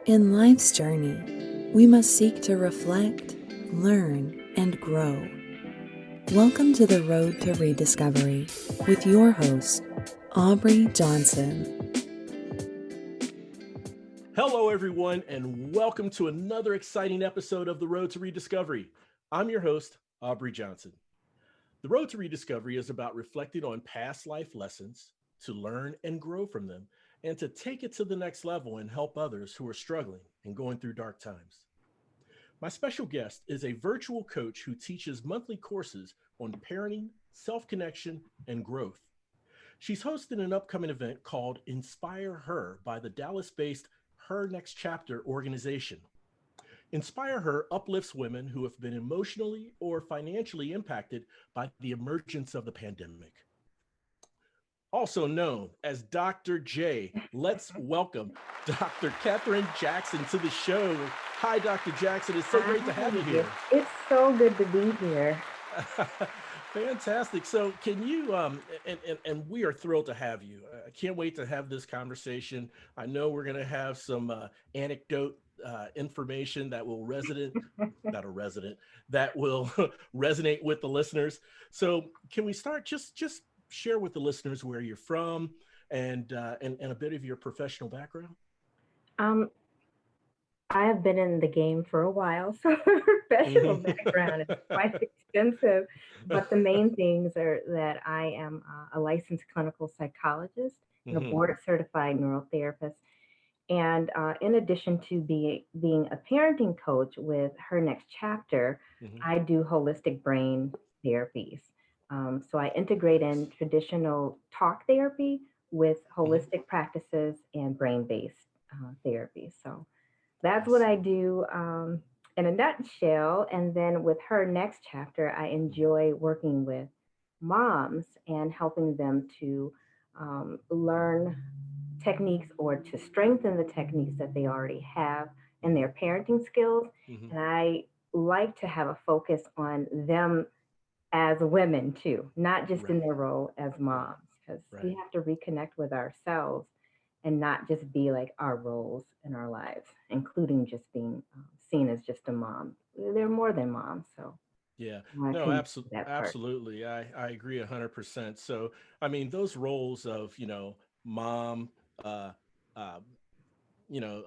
In life's journey, we must seek to reflect, learn, and grow. Welcome to the Road to Rediscovery with your host, Aubrey Johnson. Hello, everyone, and welcome to another exciting episode of The Road to Rediscovery. I'm your host, Aubrey Johnson. The Road to Rediscovery is about reflecting on past life lessons to learn and grow from them and to take it to the next level and help others who are struggling and going through dark times. My special guest is a virtual coach who teaches monthly courses on parenting, self connection, and growth. She's hosting an upcoming event called Inspire Her by the Dallas based Her Next Chapter organization. Inspire Her uplifts women who have been emotionally or financially impacted by the emergence of the pandemic. Also known as Dr. J, let's welcome Dr. Catherine Jackson to the show. Hi, Dr. Jackson. It's so great to have you Hi, here. it's so good to be here. Fantastic. So, can you, and we are thrilled to have you. I can't wait to have this conversation. I know we're going to have some anecdote information that will resonate, not a resident, that will resonate with the listeners. So, can we start? Just share with the listeners where you're from and a bit of your professional background. Um, I have been in the game for a while, so my professional background is quite extensive. But the main things are that I am a licensed clinical psychologist and a Hmm. board certified neurotherapist. And in addition to being a parenting coach with Her Next Chapter, Hmm. I do holistic brain therapies. So I integrate in traditional talk therapy with Hmm. holistic practices and brain based therapy. So that's I what I see. do in a nutshell. And then with Her Next Chapter, I enjoy working with moms and helping them to learn techniques or to strengthen the techniques that they already have in their parenting skills. Hmm. And I like to have a focus on them as women too, not just in Right, their role as right, moms, because we right. have to reconnect with ourselves and not just be like our roles in our lives, including just being seen as just a mom. They're more than moms, so Yeah, I want to no, connect to that part. absolutely. I agree 100%. So, I mean, those roles of, mom, uh, uh, you know,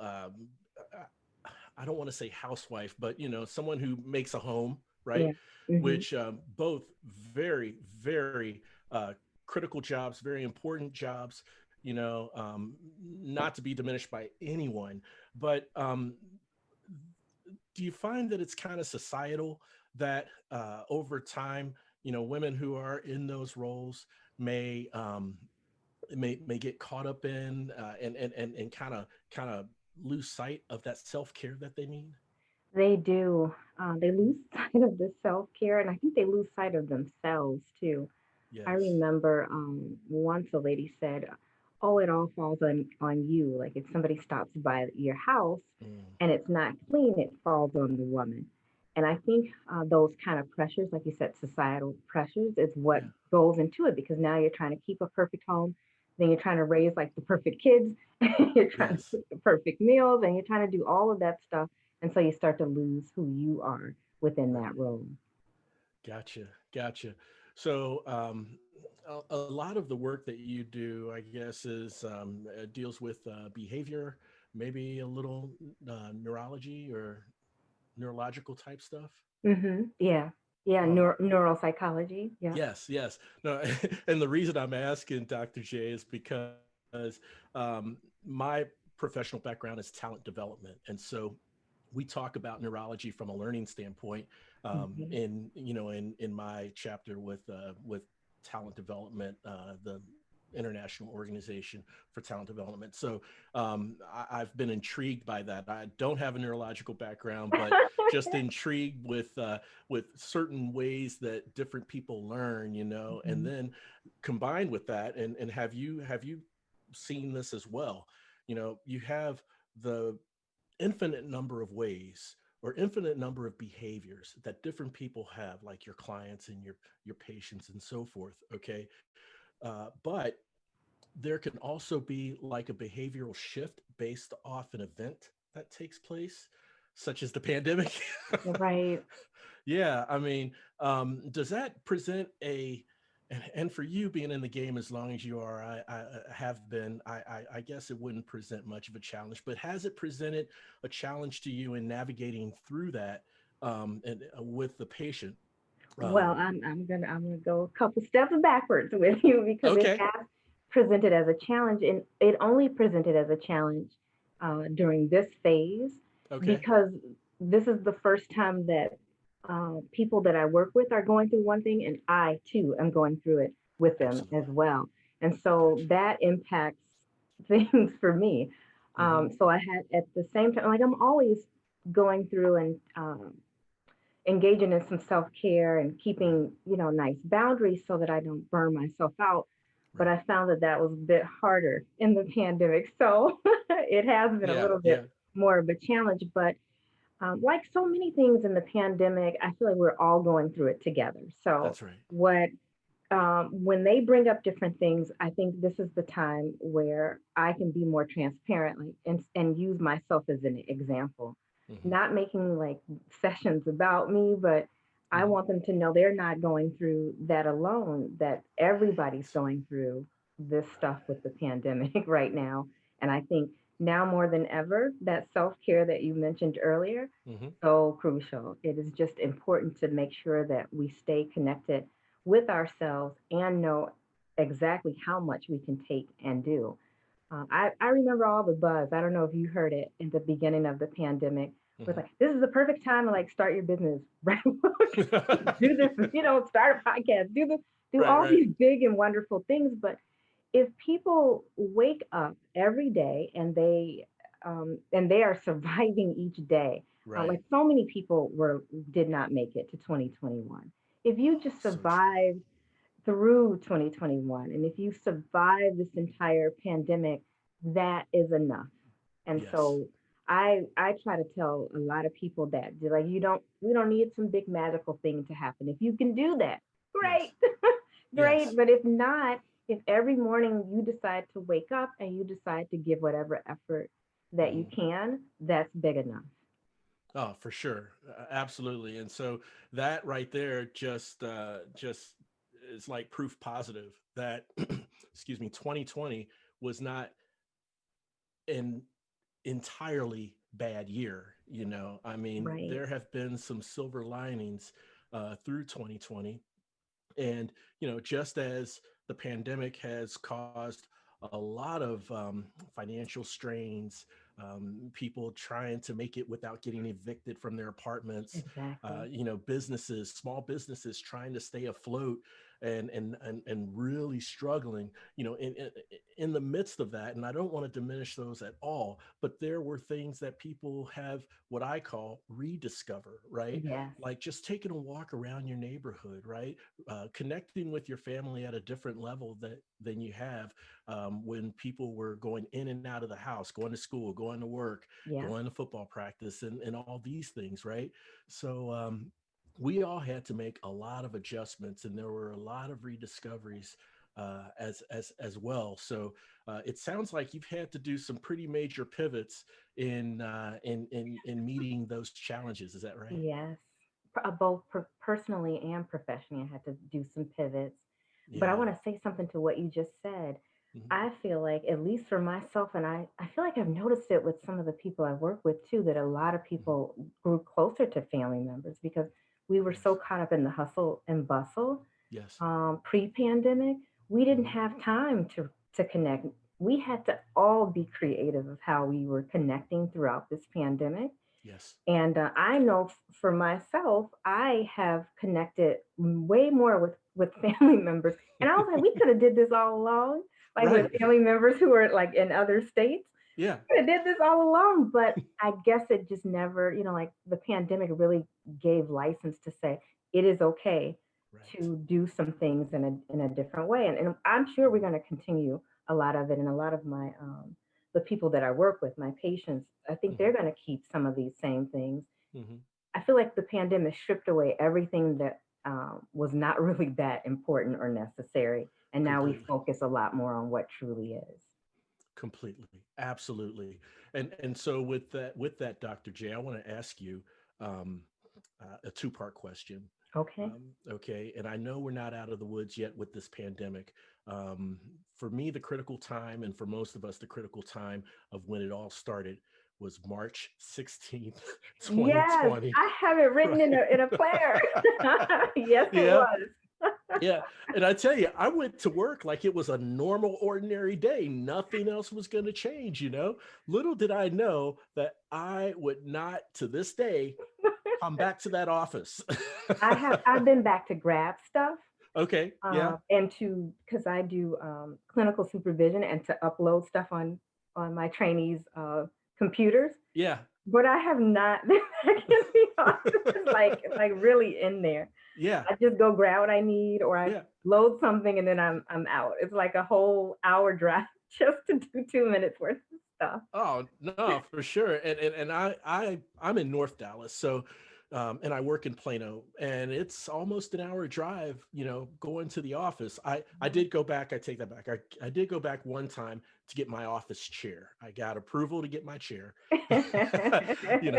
I don't want to say housewife, but, someone who makes a home, right? Yeah. Hmm. Which both very, very critical jobs, very important jobs, not to be diminished by anyone. But do you find that it's kind of societal that over time, women who are in those roles may may get caught up in and kind of lose sight of that self care that they need? They do. They lose sight of the self care, and I think they lose sight of themselves too. I Yes. remember once a lady said, "Oh, it all falls on you. Like if somebody stops by your house Mm, and it's not clean, it falls on the woman." And I think those kind of pressures, like you said, societal pressures, is what yeah. goes into it because now you're trying to keep a perfect home, then you're trying to raise like the perfect kids, you're trying to Yes. cook the perfect meals, and you're trying to do all of that stuff, and so you start to lose who you are within Right. that role. Gotcha. Gotcha. So, a lot of the work that you do, I guess, is deals with behavior, maybe a little neurology or neurological type stuff. Yeah. Yeah. Oh, Neuropsychology. Yeah. yes, yes. No, and the reason I'm asking Dr. J is because my professional background is talent development, and so we talk about neurology from a learning standpoint Mhm. in my chapter with talent development, the international organization for talent development. So I've been intrigued by that. I don't have a neurological background, but just intrigued with certain ways that different people learn, and Mhm. then combined with that, and have you seen this as well? You have the infinite number of ways or infinite number of behaviors that different people have, like your clients and your patients and so forth. Okay. But there can also be like a behavioral shift based off an event that takes place, such as the pandemic. Right. Yeah, I mean, does that present and for you being in the game as long as you are, I have been, I guess it wouldn't present much of a challenge, but has it presented a challenge to you in navigating through that and with the patient? Well, Um, I'm gonna go a couple steps backwards with you because it okay, has presented as a challenge, and it only presented as a challenge during this phase okay, because this is the first time that people that I work with are going through one thing, and I too am going through it with them absolutely, as well, and so gotcha. that impacts things for me. Hmm. So I had at the same time, like I'm always going through and engaging in some self-care and Right, keeping nice boundaries so that I don't burn myself out, but right. I found that that was a bit harder in the pandemic, so it has been a Yeah, little bit yeah, more of a challenge. But like so many things in the pandemic, I feel like we're all going through it together. So that's right. what when they bring up different things, I think this is the time where I can be more transparent, like, and use myself as an example, Hmm. not making like sessions about me, but I Hmm. want them to know they're not going through that alone, that everybody's Right, going through this stuff right. with the pandemic right now. And I think now more than ever, that self care that you mentioned earlier, Hmm. so crucial. It is just important to make sure that we stay connected with ourselves and know exactly how much we can take and do. I remember all the buzz. I don't know if you heard it in the beginning of the pandemic. It was Hmm. like, this is the perfect time to like start your business, right? Do this, start a podcast, do this, do Right, all right, these big and wonderful things. But if people wake up every day and they are surviving each day, right. like so many people did not make it to 2021. If you Oh, just so true. survived through 2021, and if you survive this entire pandemic, that is enough. And Yes, so I try to tell a lot of people that they're like, we don't need some big magical thing to happen. If you can do that, yes, great. Great. yes. But if not, if every morning you decide to wake up and you decide to give whatever effort that you Hmm. can, that's big enough. Oh, for sure, absolutely. And so that right there just is like proof positive that excuse me, 2020 was not an entirely bad year. I mean, Right. there have been some silver linings through 2020. And, just as the pandemic has caused a lot of financial strains, people trying to make it without getting evicted from their apartments, Exactly. businesses, small businesses trying to stay afloat and really struggling, in the midst of that. And I don't want to diminish those at all, but there were things that people have what I call rediscover, right? Yes. Like just taking a walk around your neighborhood, right? Connecting with your family at a different level than you have when people were going in and out of the house, going to school, going to work, Yeah. going to football practice, and all these things, right? So we all had to make a lot of adjustments, and there were a lot of rediscoveries as well. So it sounds like you've had to do some pretty major pivots in meeting those challenges. Is that right? Yes. Both personally and professionally, I had to do some pivots. But I Yeah. want to say something to what you just said. Hmm. I feel like, at least for myself, and I feel like I've noticed it with some of the people I work with too, that a lot of Hmm. people grew closer to family members because we were so Yes. caught up in the hustle and bustle Yes. pre-pandemic. We didn't Hmm. have time to connect. We had to all be creative of how we were connecting throughout this pandemic. Yes. And I know for myself, I have connected way more with family members. And I was like, we could have did this all along, like with Right. family members who are like in other states. Yeah. Could have did this all along, but I guess it just never, like the pandemic really gave license to say it is okay Right. to do some things in a different way. And I'm sure we're going to continue a lot of it. And a lot of my the people that I work with, my patients, I think Hmm. they're going to keep some of these same things. Hmm. I feel like the pandemic stripped away everything that was not really that important or necessary, And now we Completely. focus a lot more on what truly is. Completely. Absolutely. And so with that, Dr. J, I want to ask you um, a two-part question. Okay. Okay. And I know we're not out of the woods yet with this pandemic. Um, for me, the critical time, and for most of us, the critical time of when it all started was March 16th, Yes, 2020. I have it written in Right. a planner. Yes, it Yeah. was. Yeah. And I tell you, I went to work like it was a normal, ordinary day. Nothing else was going to change, you know? Little did I know that I would not, to this day, come back to that office. I've been back to grab stuff, Okay. Yeah. and to because I do clinical supervision and to upload stuff on my trainees' computers. Yeah. But I have not been back in the office, like really in there. Yeah. I just go grab what I need, or I Yeah. load something and then I'm out. It's like a whole hour drive just to do 2 minutes worth of stuff. Oh no, for sure. And I'm in North Dallas, so and I work in Plano, and it's almost an hour drive, going to the office. I did go back. I take that back. I did go back one time to get my office chair. I got approval to get my chair,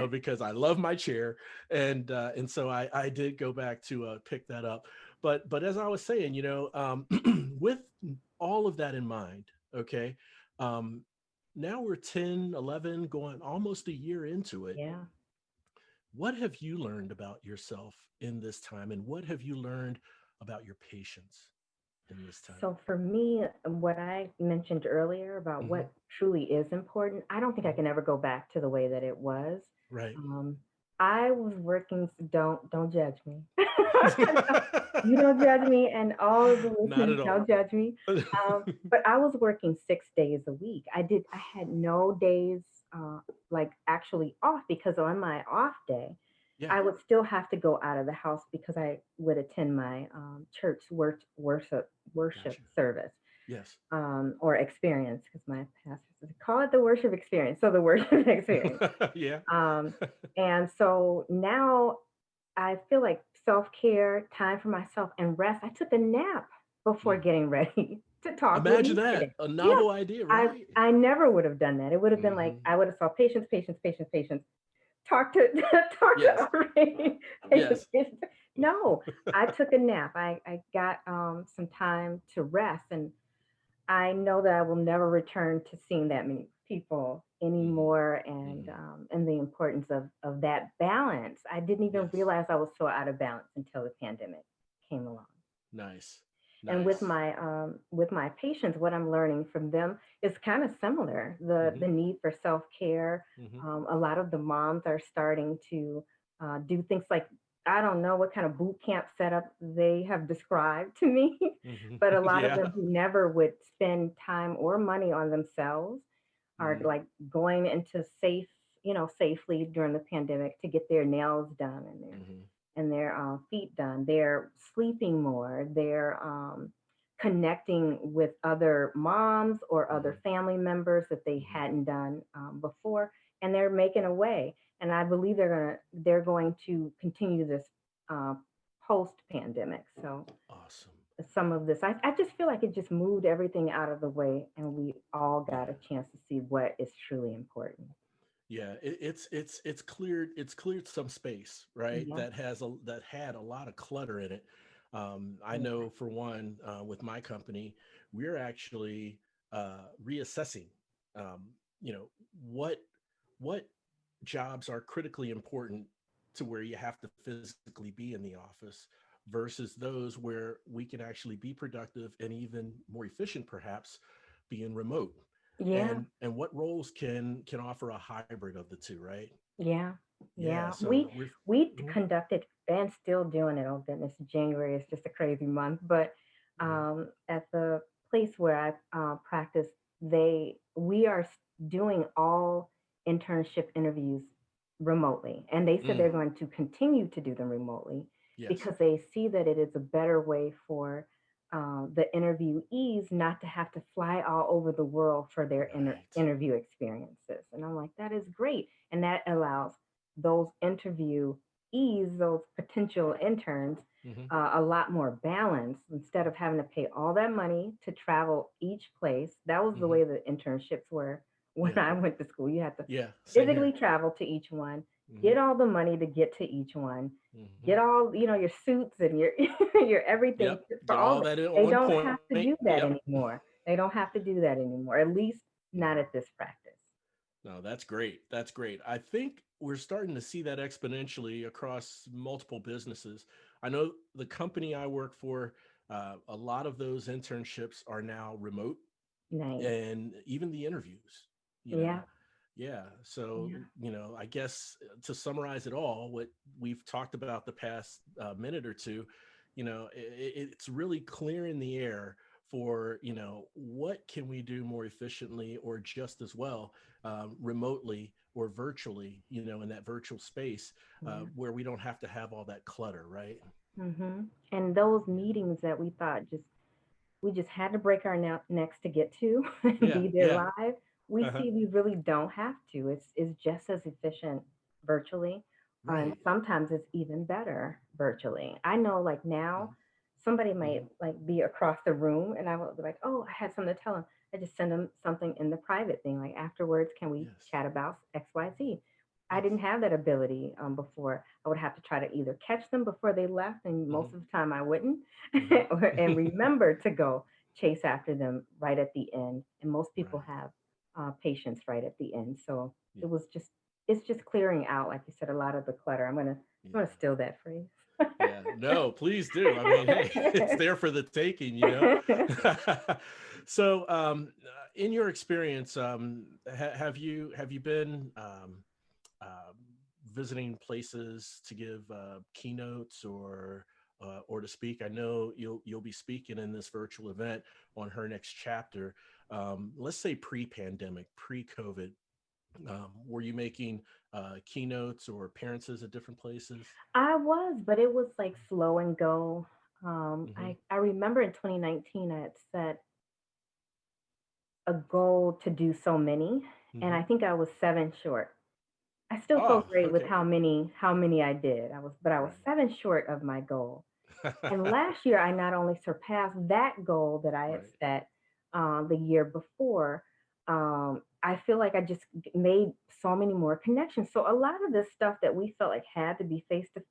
because I love my chair, and so I did go back to pick that up. But as I was saying, with all of that in mind, okay. Um, Now we're 10, 11, going almost a year into it. Yeah. What have you learned about yourself in this time? And what have you learned about your patients in this time? So for me, what I mentioned earlier about Hmm. what truly is important, I don't think I Hmm. can ever go back to the way that it was. Right. Um, I was working. Don't judge me. You don't judge me, and all of the Not listeners at all. don't judge me. But I was working 6 days a week. I had no days uh, like actually off because on my off day, Yeah. I would still have to go out of the house because I would attend my church worship Gotcha. service Yes. or experience because my pastor says call it the worship experience. So the worship experience. Yeah. Um, and so now I feel like self care, time for myself, and rest. I took a nap before Mm. getting ready to talk with Imagine you that. today. A Yeah, novel idea, I right? I never would have done that. It would have been like Hmm. I would have saw patients, patients, patients, patients. Talk to talk to Yes. Aubrey. Patients, Yes. patients. No, I took a nap. I got some time to rest, and I know that I will never return to seeing that many people Hmm. anymore, Hmm. and the importance of that balance. I didn't even Yes. realize I was so out of balance until the pandemic came along. Nice. And Nice. with my patients, what I'm learning from them is kind of similar. The Hmm. need for self care. Hmm. A lot of the moms are starting to do things like I don't know what kind of boot camp setup they have described to me, Hmm. but a lot of them Yeah. who never would spend time or money on themselves are Hmm. like going into safely during the pandemic to get their nails done Hmm. and their feet done. They're sleeping more. They're connecting with other moms or other Hmm. family members that they Hmm. hadn't done before, and they're making a way. And I believe they're going to continue this uh, post pandemic. So Awesome. some of this, I just feel like it just moved everything out of the way, and we all got a Yeah. chance to see what is truly important. Yeah. It's cleared some space, right? Yeah, That had a lot of clutter in it. I yeah, know for one, with my company, we're actually reassessing, um, you know, what what jobs are critically important to where you have to physically be in the office versus those where we can actually be productive and even more efficient, perhaps being remote. yeah. And what roles can offer a hybrid of the two, right? Yeah, Yeah. yeah. So We we're we Mhm. conducted and still doing it. Oh goodness, January is just a crazy month. But Mhm. at the place where I practice, we are doing all internship interviews remotely, and they said Mm, they're going to continue to do them remotely yes. because they see that it is a better way for the interviewees not to have to fly all over the world for their Right. interview experiences. And I'm like, that is great and that allows those interview ease those potential interns Hmm. a lot more balance instead of having to pay all that money to travel each place. That was the Hmm. way the internships were when Yeah. I went to school. You had to Yeah. Same physically here. travel to each one, Hmm. get all the money to get to each one, Hmm. get all, your suits and your your everything Yep. for Get all all that. that in They one don't point. have to do that Yep. anymore. They don't have to do that anymore. At least not Mhm. at this practice. No, that's great. That's great. I think we're starting to see that exponentially across multiple businesses. I know the company I work for, a lot of those internships are now remote, Nice. and even the interviews, you Yeah. know. Yeah. So, Yeah. I guess to summarize it all, what we've talked about the past minute or two, it's really clearing the air for, what can we do more efficiently or just as well, remotely or virtually, in that virtual space, Yeah. where we don't have to have all that clutter, right? And those Yeah. meetings that we thought just we just had to break our necks to get to and Yeah. be there Yeah. live. We Uh-huh. see we really don't have to. It's just as efficient virtually, and Right. sometimes it's even better virtually. I know, like now, somebody might Hmm. like be across the room, and I will be like, "Oh, I had something to tell them." I just send them something in the private thing, like afterwards, can we Yes. chat about X, Y, Z? I Yes. didn't have that ability before. I would have to try to either catch them before they left, and most Hmm. of the time I wouldn't, Hmm. and remember to go chase after them right at the end. And most people Right. have patience right at the end. So Yeah. it was just it's just clearing out, like you said, a lot of the clutter. I'm gonna Yeah. steal that phrase. Yeah. No, please do. I mean, hey, it's there for the taking, you know? So, in your experience, have you been uh, visiting places to give keynotes or to speak? I know you'll be speaking in this virtual event on her next chapter. Let's say pre-pandemic, pre-COVID. Were you making keynotes or appearances at different places? I was, but it was like slow and go. Hmm. I remember in 2019 I had set a goal to do so many, and Hmm. I think I was seven short. I still feel Oh, great with okay. how many I did. I was Right. seven short of my goal. And last year, I not only surpassed that goal that I had Right. set the year before, I feel like I just made so many more connections. So a lot of this stuff that we felt like had to be face to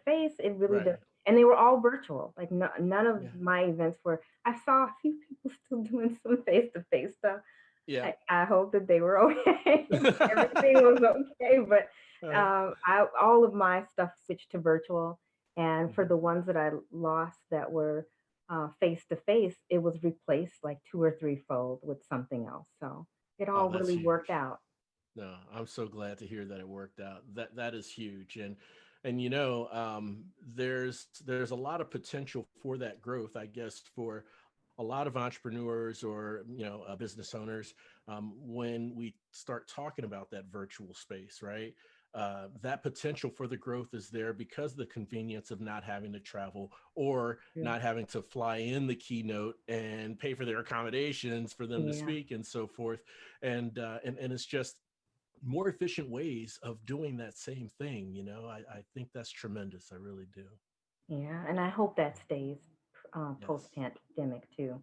face, it really does. Right. And they were all virtual. Like none of Yeah. my events were. I saw a few people still doing some face to face stuff. Yeah. I hope that they were okay. Everything was okay, but Uh, all of my stuff switched to virtual. And for mhm. the ones that I lost that were face to face, it was replaced like two or three fold with something else. So it Oh, all that's really worked huge. out. No, I'm so glad to hear that it worked out. That is huge, and there's a lot of potential for that growth, I guess, for a lot of entrepreneurs or business owners, when we start talking about that virtual space, right? That potential for the growth is there because of the convenience of not having to travel or True. not having to fly in the keynote and pay for their accommodations for them to Yeah. speak and so forth, and it's just more efficient ways of doing that same thing. I think that's tremendous. I really do. Yeah. And I hope that stays post Yes. pandemic too.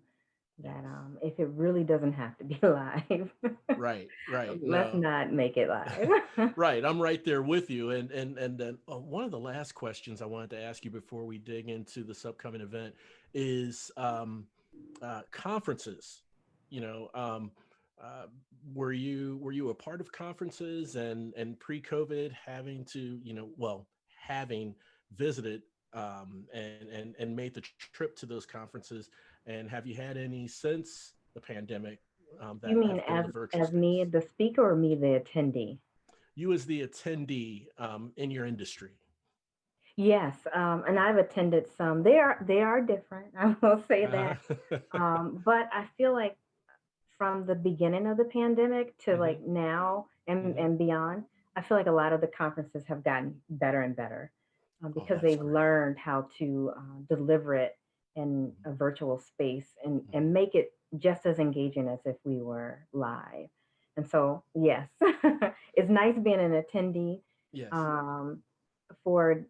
That Yes. if it really doesn't have to be live, Right. Right. let's No. not make it live. Right. I'm right there with you. And then one of the last questions I wanted to ask you before we dig into this upcoming event is conferences. You know, uh, were you a part of conferences and pre-COVID having to having visited, and made the trip to those conferences, and have you had any since the pandemic, You that mean have been in a virtual as me, space? the speaker, or me, the attendee? You as the attendee, in your industry. Yes, and I've attended some. They are different. I will say that. Uh-huh. But I feel like from the beginning of the pandemic to Hmm. like now and Hmm. and beyond, I feel like a lot of the conferences have gotten better and better Oh, because that's they've great. learned how to deliver it in a virtual space and Hmm. make it just as engaging as if we were live. And so, yes, it's nice being an attendee. Yes. Um, for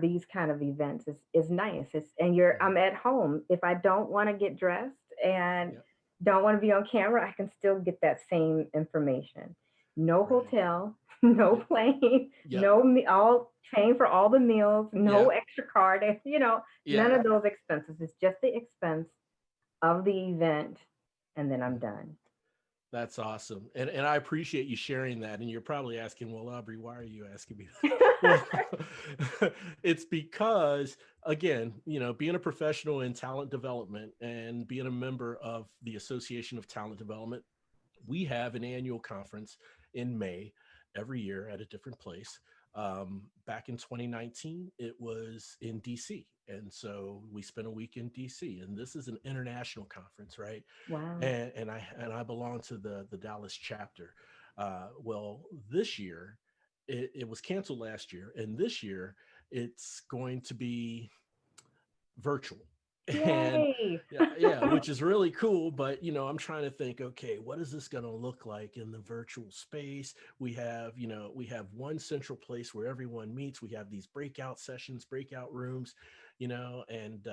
these kind of events is nice. It's and you're Yeah. I'm at home. If I don't want to get dressed and Yep. don't want to be on camera, I can still get that same information. No Right. hotel, no Yep. plane, Yep. no all paying for all the meals, no Yep. extra card, none Yeah. of those expenses. It's just the expense of the event, and then I'm done. That's awesome. And I appreciate you sharing that. And you're probably asking, well, Aubrey, why are you asking me that? Well, it's because, again, being a professional in talent development and being a member of the Association of Talent Development, we have an annual conference in May every year at a different place. Back in 2019, it was in DC. And so we spent a week in DC. And this is an international conference, right? Wow. And I belong to the Dallas chapter. Well, this year it was canceled last year, and this year it's going to be virtual. And Yay. yeah, yeah, which is really cool. But I'm trying to think, okay, what is this going to look like in the virtual space? We have one central place where everyone meets. We have these breakout sessions, breakout rooms, and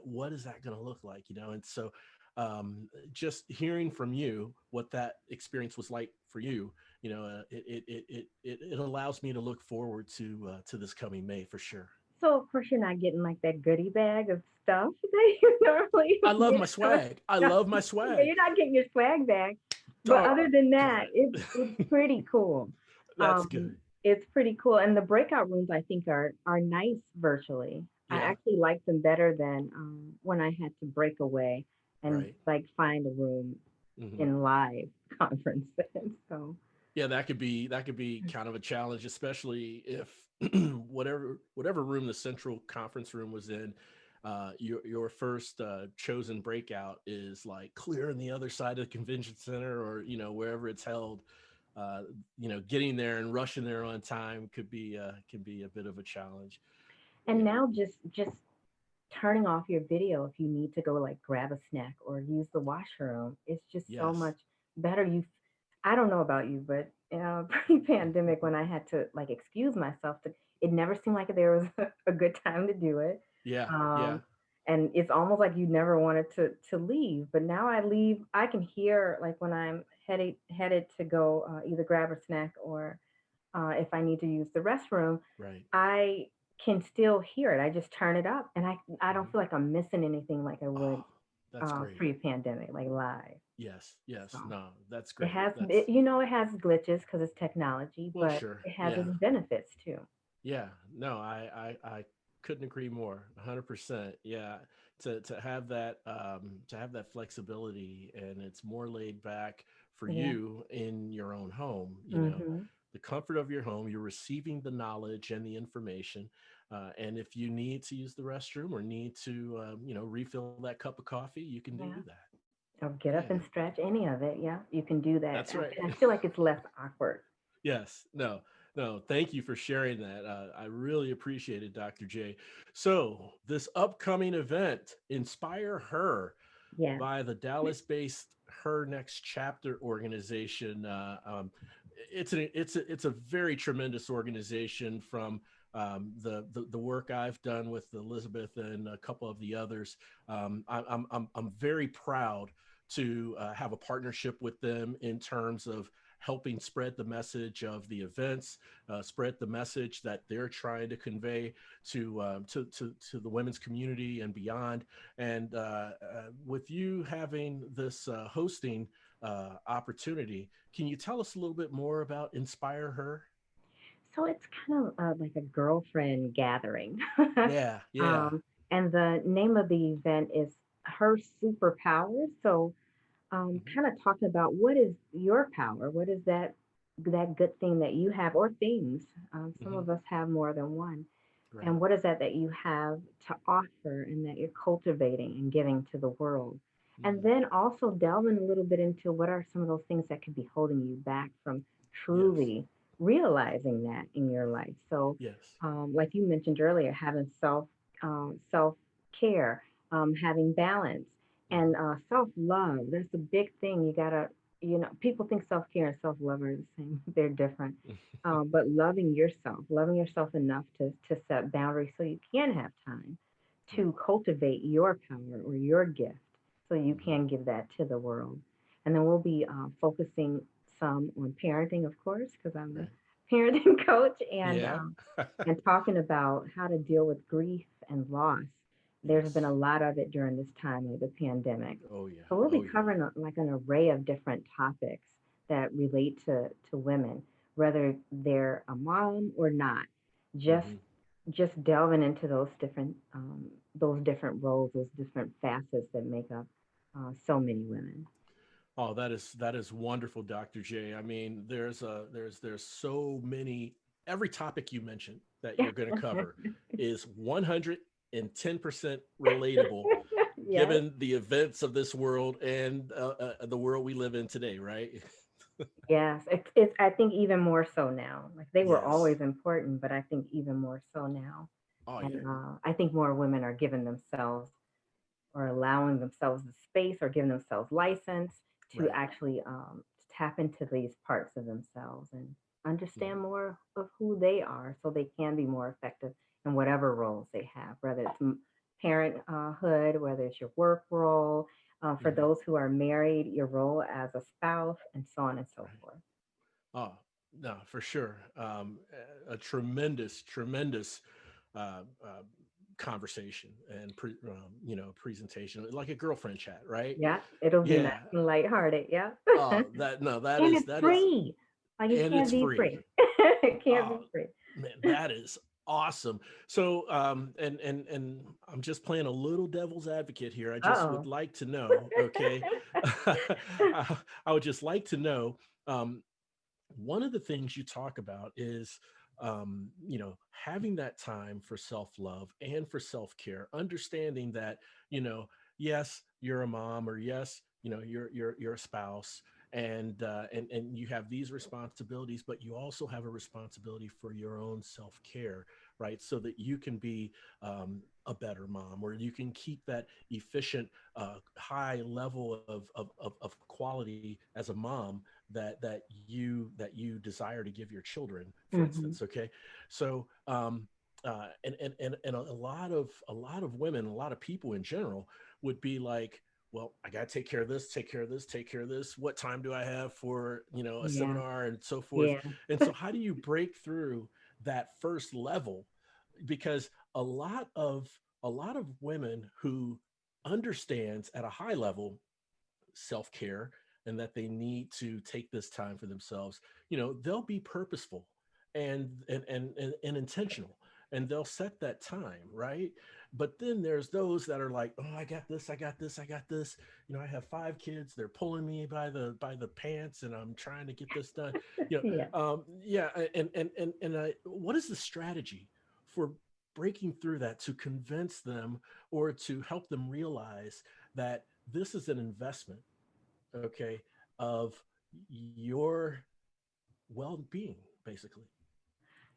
what is that going to look like? And so just hearing from you what that experience was like for you, it allows me to look forward to this coming May for sure. So of course you're not getting like that goodie bag of stuff that you normally I love get. my swag. I love my Yeah, swag. you're not getting your swag back. But Dog other than that, it's it. pretty cool. That's good. It's pretty cool. And the breakout rooms I think are nice virtually. I Yeah. actually like them better than when I had to break away and Right. like find a room Hmm. in live conference. So Yeah, that could be kind of a challenge, especially if whatever room the central conference room was in, your first chosen breakout is like clear on the other side of the convention center, or wherever it's held. Uh, getting there and rushing there on time can be a bit of a challenge. and Yeah. now just turning off your video if you need to go like grab a snack or use the washroom. It's just so Yes. much better. I don't know about you, but pre-pandemic when I had to like excuse myself, it never seemed like there was a good time to do it. Yeah. Yeah. Um, and it's almost like you never wanted to leave. But now I leave, I can hear like when I'm headed to go either grab a snack or if I need to use the restroom, Right. I can still hear it. I just turn it up, and I don't Mhm. feel like I'm missing anything like I would Oh, that's great. pre-pandemic, like live. Yes. Yes. So No, that's it great. has, That's it has glitches because it's technology, well, but sure. it has Yeah. its benefits too. Yeah, no, I couldn't agree more. 100%. Yeah, to have that flexibility, and it's more laid back for Yeah. you in your own home. Hmm. The comfort of your home. You're receiving the knowledge and the information, and if you need to use the restroom or need to, refill that cup of coffee, you can do Yeah. that. Or get Yeah, up and stretch any of it. Yeah, you can do that, that's right. and I feel like it's less awkward. Yes. No, no. Thank you for sharing that. I really appreciate it, Dr. J. So, this upcoming event, Inspire Her Yes. by the Dallas based Her Next Chapter organization. It's a very tremendous organization from the work I've done with Elizabeth and a couple of the others. I'm very proud to have a partnership with them in terms of helping spread the message of the events, spread the message that they're trying to convey to the women's community and beyond. And with you having this hosting opportunity, can you tell us a little bit more about Inspire Her? So it's kind of like a girlfriend gathering. Yeah, yeah. um, and the name of the event is Her Superpowers. So Mhm. kind of talking about what is your power? What is that good thing that you have, or things? Some Mhm. of us have more than one. Right. And what is that you have to offer and that you're cultivating and giving to the world? And Mm. then also delving a little bit into what are some of those things that could be holding you back from Yes. truly realizing that in your life. So, Yes. like you mentioned earlier, having self care, having balance, Mhm. and self love. That's a big thing. You gotta. people think self-care and self-love are the same. They're different. But loving yourself enough to set boundaries so you can have time Right. to cultivate your power or your gift so you Mhm. can give that to the world. And then we'll be focusing some on parenting, of course, because I'm Right. the parenting coach, Yeah. and talking about how to deal with grief and loss. There's been a Yes. lot of it during this time of the pandemic. Oh yeah. So we'll be Oh yeah. covering like an array of different topics that relate to women, whether they're a mom or not. Just Hmm. just delving into those different roles, those different facets that make up so many women. Oh, that is wonderful, Dr. J. I mean, there's so many. Every topic you mentioned that you're going to cover is 110% relatable, Yes. given the events of this world and the world we live in today, right? Yes, it's I think even more so now. Like they were Yes. always important, but I think even more so now. Oh And yeah. I think more women are giving themselves or allowing themselves the space or giving themselves license to Right. actually tap into these parts of themselves and Yeah. understand more of who they are so they can be more effective in whatever roles they have, whether it's parenthood, whether it's your work role, for Hmm. those who are married, your role as a spouse, and so on and so Right. forth. Oh, no, for sure. A tremendous, tremendous uh, conversation and presentation, like a girlfriend chat, right? Yeah, it'll be nice Yeah. and lighthearted. Yeah. That no, that And is it's that is, free. Like it and can't it's be free. free. It can't be Oh free. man, that is awesome. So, and I'm just playing a little devil's advocate here. I just would Uh-oh. like to know, okay, I would just like to know. Um, One of the things you talk about is having that time for self-love and for self-care, understanding that, yes, you're a mom, or yes, you're a spouse, and you have these responsibilities, but you also have a responsibility for your own self-care, right? So that you can be a better mom, or you can keep that efficient high level of quality as a mom that you desire to give your children, for Hmm. instance. Okay, so and a lot of women, a lot of people in general would be like, well, I got to take care of this, take care of this, take care of this. What time do I have for a Yeah. seminar and so forth? Yeah. And so, how do you break through that first level? Because a lot of a lot of women who understands at a high level self-care, and that they need to take this time for themselves, they'll be purposeful and intentional, and they'll set that time, right? But then there's those that are like, oh, I got this, I got this, I got this. I have 5 kids, they're pulling me by the pants, and I'm trying to get this done. Yeah. Yeah. What is the strategy for breaking through that, to convince them or to help them realize that this is an investment, okay, of your well-being, basically?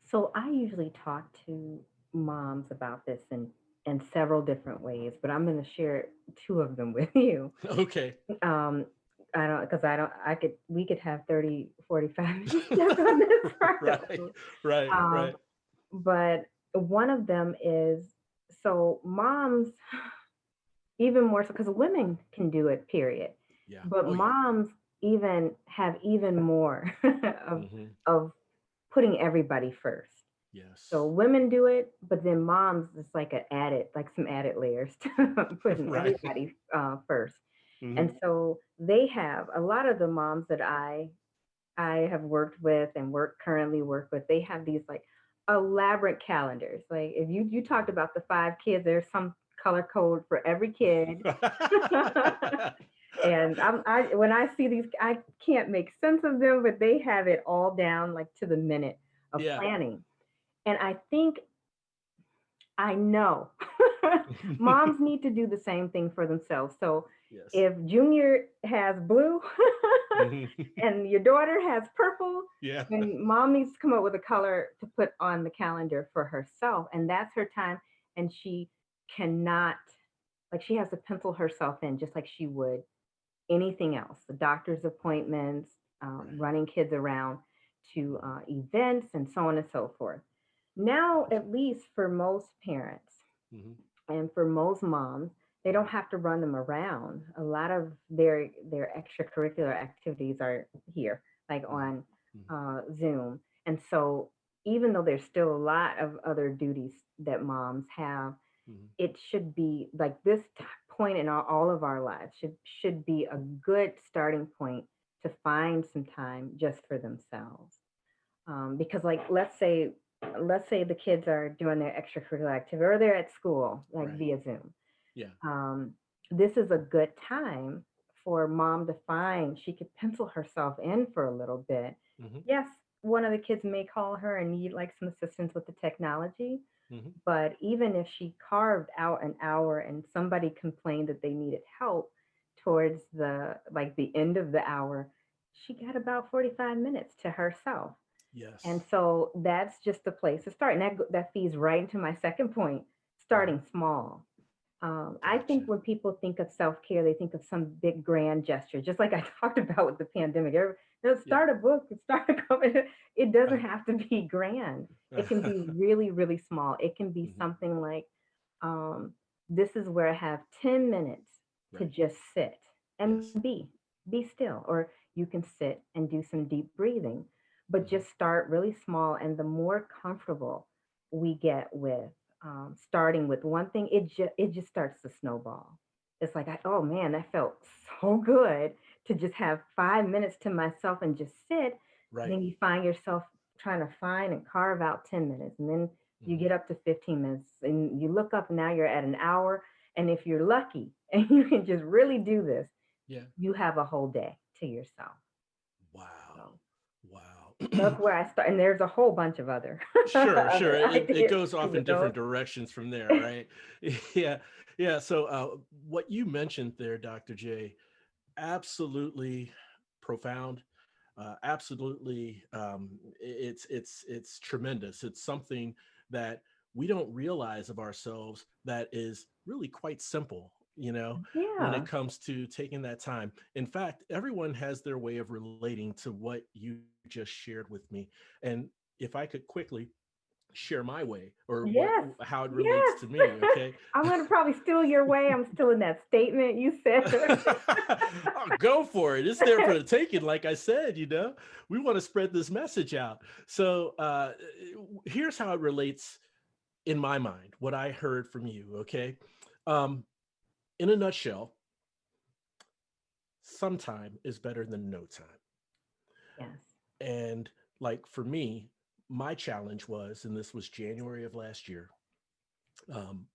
So I usually talk to moms about this in several different ways, but I'm going to share two of them with you. Okay. Um, I don't, because I don't, I could, we could have 30, 45 minutes just on this Right, part. right, Um, right. but one of them is, so moms, even more so, because women can do it, period. Yeah. But Oh yeah. moms even have even more of Hmm. of putting everybody first. So Yes. women do it, but then moms, it's like like some added layers to putting Right. everybody first. Hmm. And so they have a lot of the moms that I have worked with and currently work with. They have these like elaborate calendars. Like if you talked about the 5 kids, there's some color code for every kid. And when I see these, I can't make sense of them, but they have it all down like to the minute of Yeah. planning. And I think I know moms need to do the same thing for themselves. So Yes. if Junior has blue Hmm. and your daughter has purple, Yeah. then mom needs to come up with a color to put on the calendar for herself. And that's her time. And she cannot, like, she has to pencil herself in just like she would anything else, the doctor's appointments, Right. running kids around to events, and so on and so forth. Now, at least for most parents Hmm. and for most moms, they don't have to run them around. A lot of their extracurricular activities are here, like Hmm. on Hmm. Zoom. And so, even though there's still a lot of other duties that moms have, Hmm. it should be like this point in all of our lives should be a good starting point to find some time just for themselves. Because, like, let's say the kids are doing their extracurricular activity or they're at school like Right. via Zoom. Yeah. um, this is a good time for mom to find she could pencil herself in for a little bit. Hmm. Yes, one of the kids may call her and need like some assistance with the technology, Hmm. but even if she carved out an hour and somebody complained that they needed help towards the like the end of the hour, she got about 45 minutes to herself. And Yes. so that's just the place to start. And that feeds right into my second point, Hmm. starting small. I think Gotcha. when people think of self care, they think of some big grand gesture, just like I talked about with the pandemic. Yeah. Start a book, start a company. It doesn't Uh-huh. have to be grand. It can be really, really small. It can be Hmm. something like, um, this is where I have 10 minutes to Right. just sit and Yes. be still. Or you can sit and do some deep breathing, but Hmm. just start really small. And the more comfortable we get with starting with one thing, it just starts to snowball. It's like, oh man, that felt so good to just have 5 minutes to myself and just sit. Right. Then you find yourself trying to find and carve out 10 minutes, and then you Hmm. get up to 15 minutes, and you look up, and now you're at an hour. And if you're lucky and you can just really do this, Yeah. you have a whole day to yourself. Wow. So Wow. that's where I start, and there's a whole bunch of other Sure, sure. other It ideas goes too off in with different those. directions from there, right? Yeah. Yeah. So what you mentioned there, Dr. J, absolutely profound. Absolutely, it's tremendous. It's something that we don't realize of ourselves that is really quite simple, when it Yeah. comes to taking that time. In fact, everyone has their way of relating to what you just shared with me. And if I could quickly share my way or Yes. how it relates Yes. to me, okay? I'm gonna probably steal your way. I'm still in that statement you said. I'll go for it. It's there for the taking. Like I said, we want to spread this message out. So here's how it relates in my mind, what I heard from you. Okay. Um, in a nutshell, sometime is better than no time. Yes. And like for me, my challenge was, and this was January of last year, um,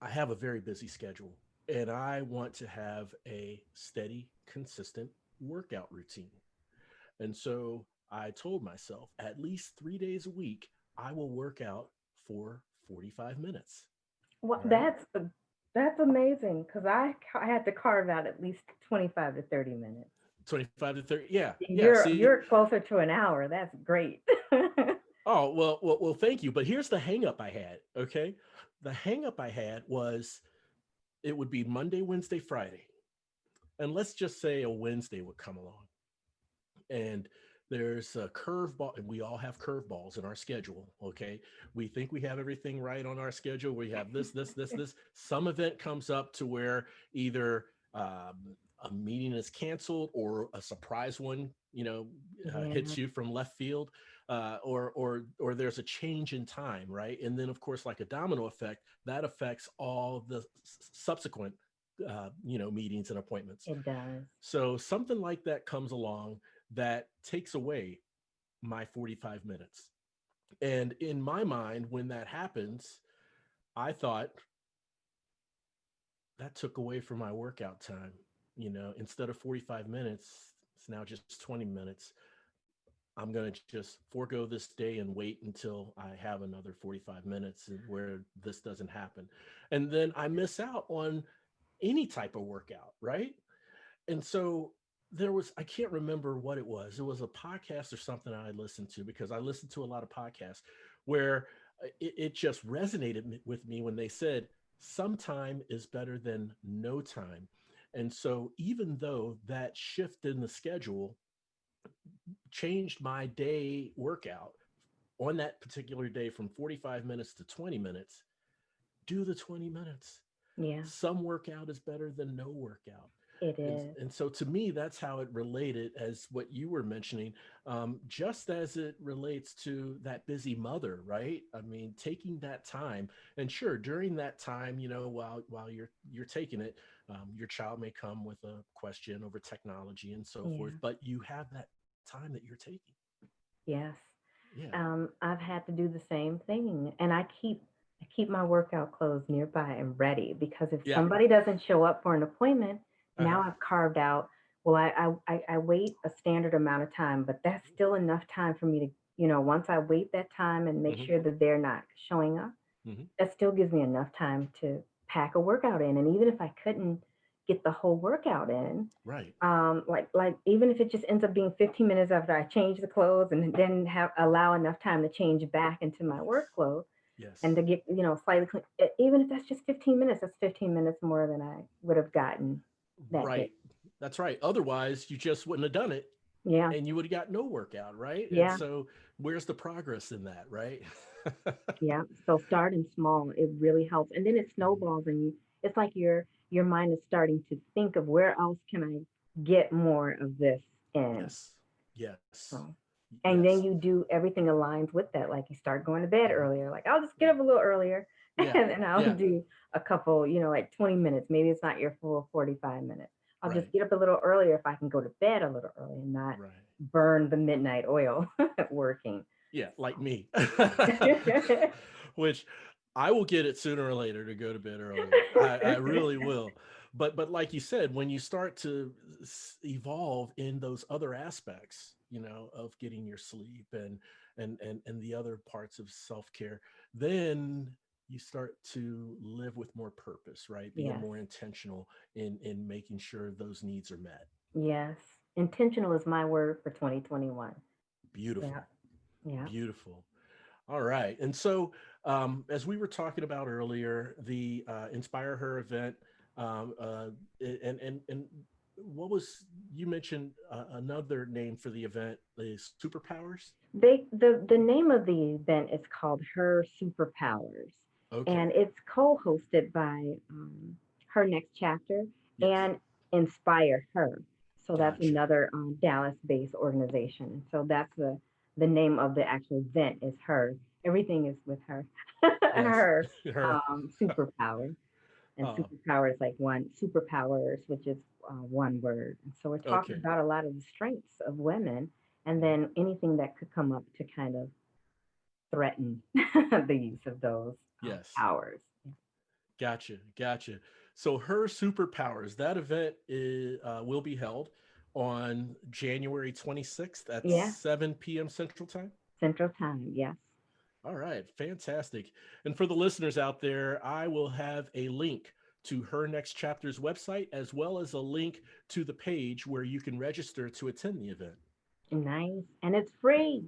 I have a very busy schedule and I want to have a steady, consistent workout routine. And so I told myself at least 3 days a week, I will work out for 45 minutes. Well, All right. that's amazing because I had to carve out at least 25 to 30 minutes. 25 to 30. Yeah. Yeah. You're See, you're closer to an hour. That's great. oh, well, thank you. But here's the hang up I had. Okay. The hang up I had was it would be Monday, Wednesday, Friday. And let's just say a Wednesday would come along and there's a curveball, and we all have curveballs in our schedule. Okay, we think we have everything right on our schedule. We have this. Some event comes up to where either a meeting is canceled or a surprise one, Yeah. hits you from left field, or there's a change in time, right? And then, of course, like a domino effect, that affects all the subsequent, meetings and appointments. It does. So something like that comes along that takes away my 45 minutes. And in my mind, when that happens, I thought that took away from my workout time. Instead of 45 minutes, it's now just 20 minutes. I'm going to just forego this day and wait until I have another 45 minutes where this doesn't happen. And then I miss out on any type of workout, right? And so I can't remember what it was. It was a podcast or something I listened to because I listened to a lot of podcasts where it just resonated with me when they said, sometime is better than no time. And so even though that shift in the schedule changed my day workout on that particular day from 45 minutes to 20 minutes, do the 20 minutes. Yeah, Some workout is better than no workout. it And, is. and so to me, that's how it related as what you were mentioning, just as it relates to that busy mother, right? I mean, taking that time, and sure, during that time, while you're taking it, your child may come with a question over technology and so forth, Yeah. but you have that time that you're taking. Yes. Yeah. I've had to do the same thing, and I keep my workout clothes nearby and ready because if Yeah. somebody doesn't show up for an appointment, Uh-huh. now I've carved out. Well, I wait a standard amount of time, but that's still enough time for me to, once I wait that time and make Hmm. sure that they're not showing up, Hmm. that still gives me enough time to pack a workout in. And even if I couldn't get the whole workout in, Right. like even if it just ends up being 15 minutes after I change the clothes and then have allow enough time to change back into my Yes. work clothes and Yes. to get slightly clean, even if that's just 15 minutes, that's 15 minutes more than I would have gotten that day. Right. That's right. Otherwise, you just wouldn't have done it Yeah, and you would have got no workout, right? And yeah, so, where's the progress in that, right? yeah. So starting small, it really helps, and then it snowballs, and it's like your mind is starting to think of where else can I get more of this in. Yes. Yes. So and Yes. then you do everything aligns with that. Like you start going to bed Mhm. earlier. Like I'll just get Yeah. up a little earlier Yeah. and then I'll Yeah. do a couple, like 20 minutes. Maybe it's not your full 45 minutes. I'll just Right. get up a little earlier if I can go to bed a little early and not Right. burn the midnight oil working. Yeah. Like So. me, which I will get it sooner or later to go to bed earlier. I really will. But like you said, when you start to evolve in those other aspects, of getting your sleep and the other parts of self-care, then you start to live with more purpose, right? Being Yes. more intentional in making sure those needs are met. Yes. Intentional is my word for 2021. Yeah. Beautiful. Yeah. Beautiful. All right. And so, as we were talking about earlier, the Inspire Her event, um, uh, and what was you mentioned another name for the event is superpowers? The name of the event is called Her Superpowers, Okay. and it's co-hosted by Her Next Chapter Yes. and Inspire Her. So that's Gotcha. another Dallas-based organization. So that's the name of the actual event is Her. Everything is with her, Yes. her Her. superpower, and Uh, superpower is like one superpowers, which is one word. And so we're talking okay. about a lot of the strengths of women, and Mhm. then anything that could come up to kind of threaten the use of those Yes. powers. Gotcha. Gotcha. So her superpowers, that event will be held on January 26th at Yeah, 7 p.m. Central Time. Central Time. Yes. All right, fantastic. And for the listeners out there, I will have a link to her next chapter's website as well as a link to the page where you can register to attend the event. Nice, and it's free.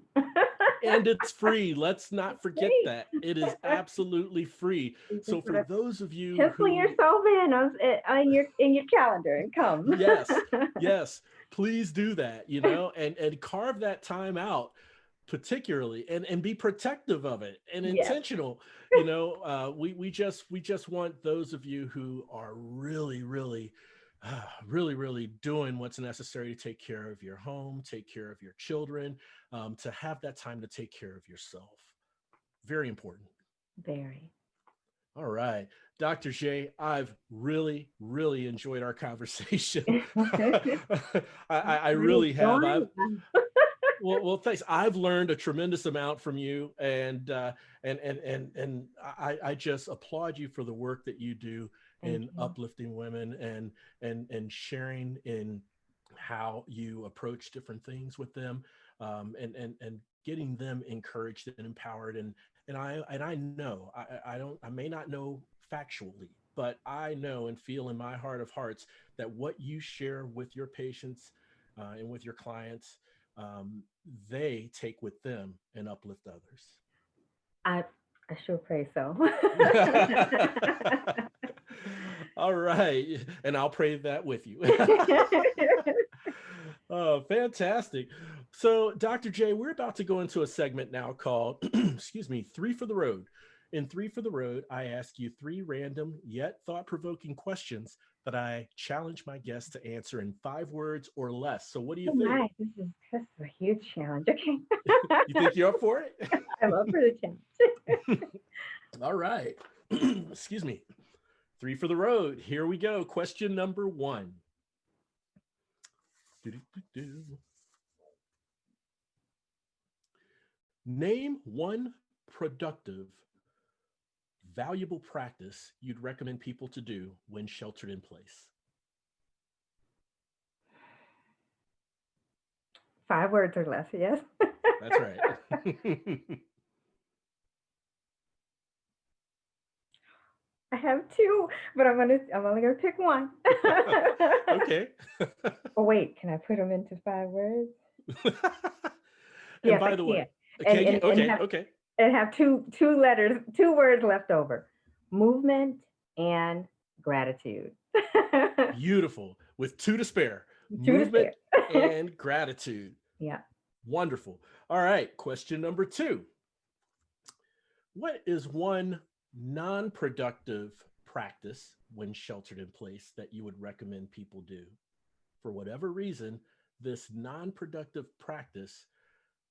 And it's free. Let's not forget Free. that. It is absolutely free. You So just for gotta those of you pencil who, yourself in on your calendar and come. yes, yes, please do that, and carve that time out particularly and be protective of it and Yes. intentional. We just want those of you who are really really really doing what's necessary to take care of your home, take care of your children, to have that time to take care of yourself. Very important. Very. All right, Dr. J, I've really, really enjoyed our conversation. I I really have. enjoy. Well, thanks. I've learned a tremendous amount from you, and I just applaud you for the work that you do Thank in you. uplifting women and sharing in how you approach different things with them, and getting them encouraged and empowered. And I know I may not know factually, but I know and feel in my heart of hearts that what you share with your patients and with your clients, um, they take with them and uplift others. I I sure pray so. All right. And I'll pray that with you. Oh, fantastic. So, Dr. J, we're about to go into a segment now called, excuse me, Three for the Road. In Three for the Road, I ask you three random yet thought provoking questions that I challenge my guests to answer in 5 words or less. So, what do you Oh think? my, this is a huge challenge. Okay. You think you're up for it? I'm up for the challenge. All right. Excuse me. Three for the road. Here we go. Question number one. Doo-doo-doo-doo. Name one productive, valuable practice you'd recommend people to do when sheltered in place. 5 words or less, yes. That's right. I have two, but I'm only gonna pick one. Okay. Oh wait, can I put them into 5 words? And Yes, I by the way, can. And can you? and and Okay, have okay. and have two letters, 2 words left over. Movement and gratitude. Beautiful. With two to spare. Two to Movement spare. and gratitude. Yeah. Wonderful. All right. Question number two. What is one non productive practice when sheltered in place that you would recommend people do? For whatever reason, this non productive practice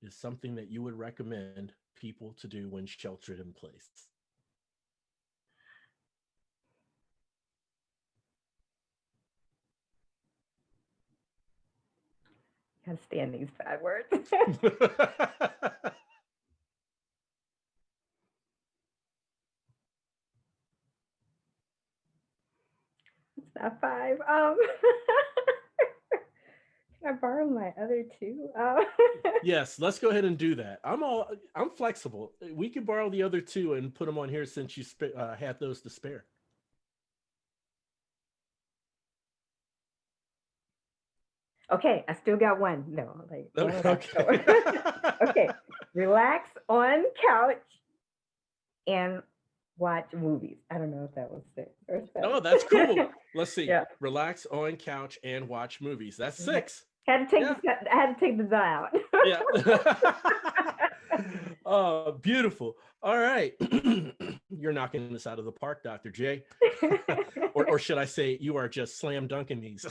is something that you would recommend people to do when sheltered in place. Gotta stand these 5 words. It's not five. Can I borrow my other two? Yes, let's go ahead and do that. I'm flexible. We can borrow the other two and put them on here since you had those to spare. Okay, I still got one. No, like one left. Okay. Okay, relax on couch and watch movies. I don't know if that was 6 or 7. Oh, that's cool. Let's see. Yeah, Relax on couch and watch movies. That's yeah. 6. Had to take Yeah. I had to take the out. Yeah. Oh, beautiful. All right. You're knocking this out of the park, Dr. J. Or should I say, you are just slam dunking these.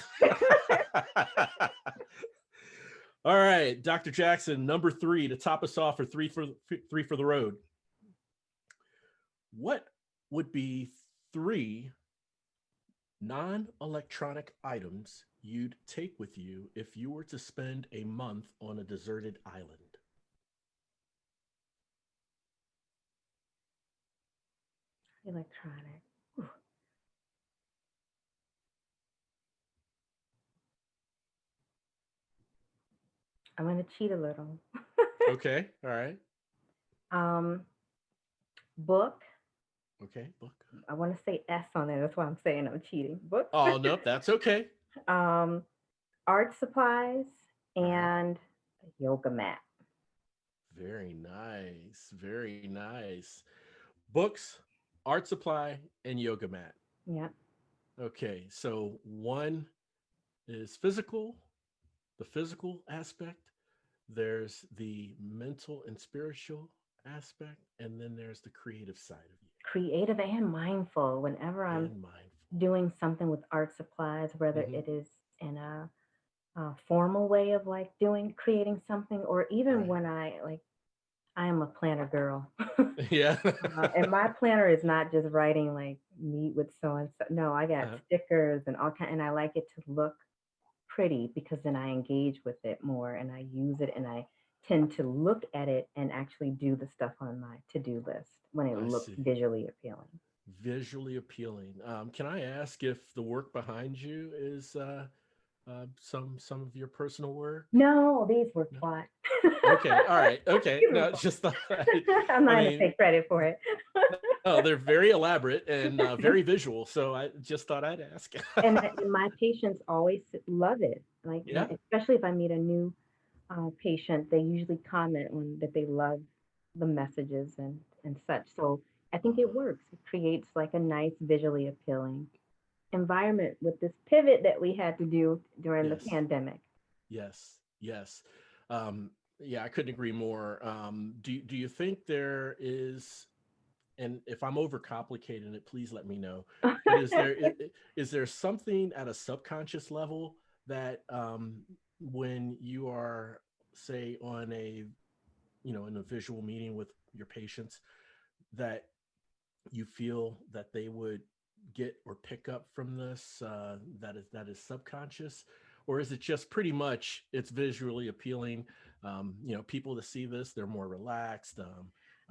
All right, Dr. Jackson, number 3 to top us off for three for the road. What would be 3 non-electronic items you'd take with you if you were to spend a month on a deserted island? Electronic. I'm gonna cheat a little. Okay, all right. um, book. Okay, book. I want to say S on there. That's why I'm saying I'm cheating. Book. Oh, nope, that's okay. um, art supplies Uh-huh. and a yoga mat. Very nice. Very nice. Books, art supply, and yoga mat. Yeah. Okay, so one is physical, the physical aspect. There's the mental and spiritual aspect, and then there's the creative side of Creative and mindful. Whenever you I'm and mindful. doing something with art supplies, whether Hmm. it is in a formal way of like creating something, or even Right. when I am a planner girl. Yeah. And my planner is not just writing like meet with so and so. No, I got Uh-huh. stickers and all kind, and I like it to look pretty because then I engage with it more and I use it and I tend to look at it and actually do the stuff on my to-do list when it I looks see. visually appealing. Visually appealing. Can I ask if the work behind you is some of your personal work? No, these were No. taught. Okay. All right. Okay. These were No, it's just I'm I not gonna mean, take credit for it. no, they're very elaborate and very visual. So I just thought I'd ask. And my patients always love it. Like Yeah. especially if I meet a new patient, they usually comment on that they love the messages and such. So I think it Uh, works. It creates like a nice visually appealing. environment with this pivot that we had to do during the Yes. pandemic. Yes. Yes. Yeah, I couldn't agree more. Do you think there is, and if I'm overcomplicating it, please let me know. But is there something at a subconscious level that when you are, say, on a, in a visual meeting with your patients, that you feel that they would get or pick up from this, that is subconscious, or is it just pretty much it's visually appealing? People to see this, they're more relaxed.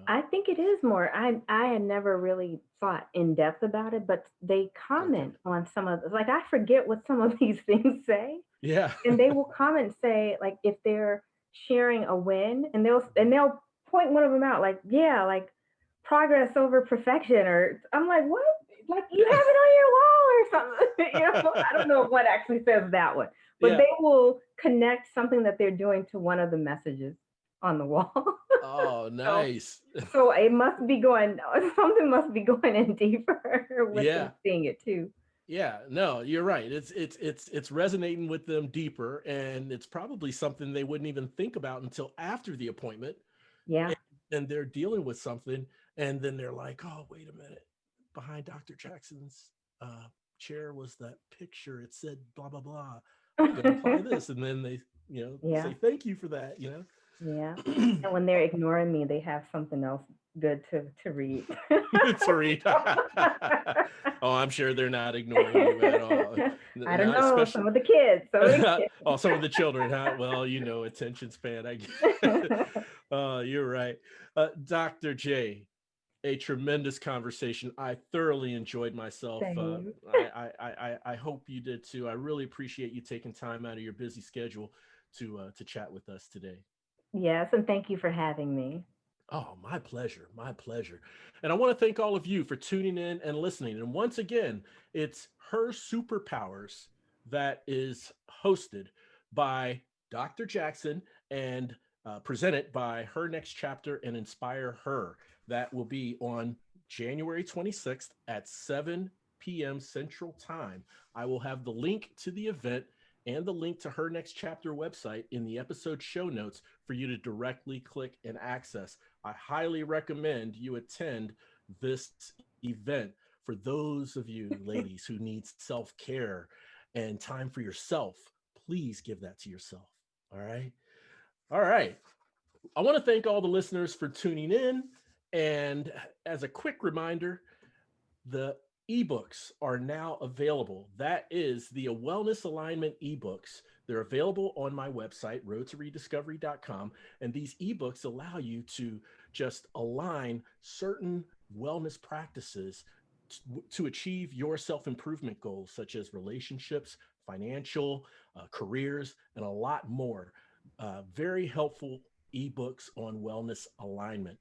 I think it is more. I had never really thought in depth about it, but they Okay. comment on some of like I forget what some of these things say, Yeah. and they will comment say like if they're sharing a win, and they'll point one of them out like yeah like progress over perfection, or I'm like what, like you Yeah. have it on your wall or something. I don't know what actually says that one, but Yeah. they will connect something that they're doing to one of the messages on the wall. Oh, So nice. so it must be going, something must be going in deeper with them Yeah. seeing it too. Yeah, no, you're right. It's resonating with them deeper, and it's probably something they wouldn't even think about until after the appointment, Yeah. and, and they're dealing with something, and then they're like, "Oh, wait a minute! Behind Dr. Jackson's uh, chair was that picture. It said blah blah blah. I'm going to apply this," and then they, Yeah. say thank you for that. Yeah. And when they're ignoring me, they have something else good to read. To read. Oh, I'm sure they're not ignoring you at all. I don't Not know. especially. Some of the kids. Some of the Oh, some of the children, huh? Well, attention span. I get. kids. Oh, you're right. Dr. J, a tremendous conversation. I thoroughly enjoyed myself. Same. I hope you did too. I really appreciate you taking time out of your busy schedule to chat with us today. Yes, and thank you for having me. Oh, my pleasure. My pleasure. And I want to thank all of you for tuning in and listening. And once again, it's Her Superpowers that is hosted by Dr. Jackson and presented by Her Next Chapter and Inspire Her. That will be on January 26th at 7 p.m. Central Time. I will have the link to the event and the link to Her Next Chapter website in the episode show notes for you to directly click and access. I highly recommend you attend this event for those of you ladies who need self-care and time for yourself. Please give that to yourself. All right. All right. I want to thank all the listeners for tuning in. And as a quick reminder, the ebooks are now available. That is the Wellness Alignment ebooks. They're available on my website, roadtorediscovery.com. And these ebooks allow you to just align certain wellness practices to achieve your self improvement goals, such as relationships, financial, careers, and a lot more. Very helpful ebooks on wellness alignment.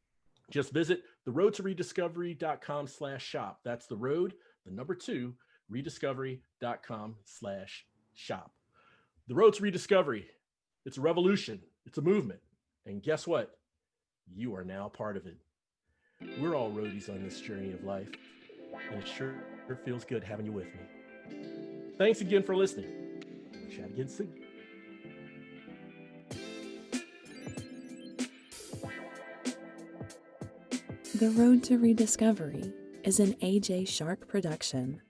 Just visit theroadtorediscovery.com/shop. That's the road, the number 2, rediscovery.com/shop. The Road to Rediscovery, it's a revolution, it's a movement. And guess what? You are now part of it. We're all roadies on this journey of life, and it sure feels good having you with me. Thanks again for listening. We'll chat again soon. The Road to Rediscovery is an AJ Shark production.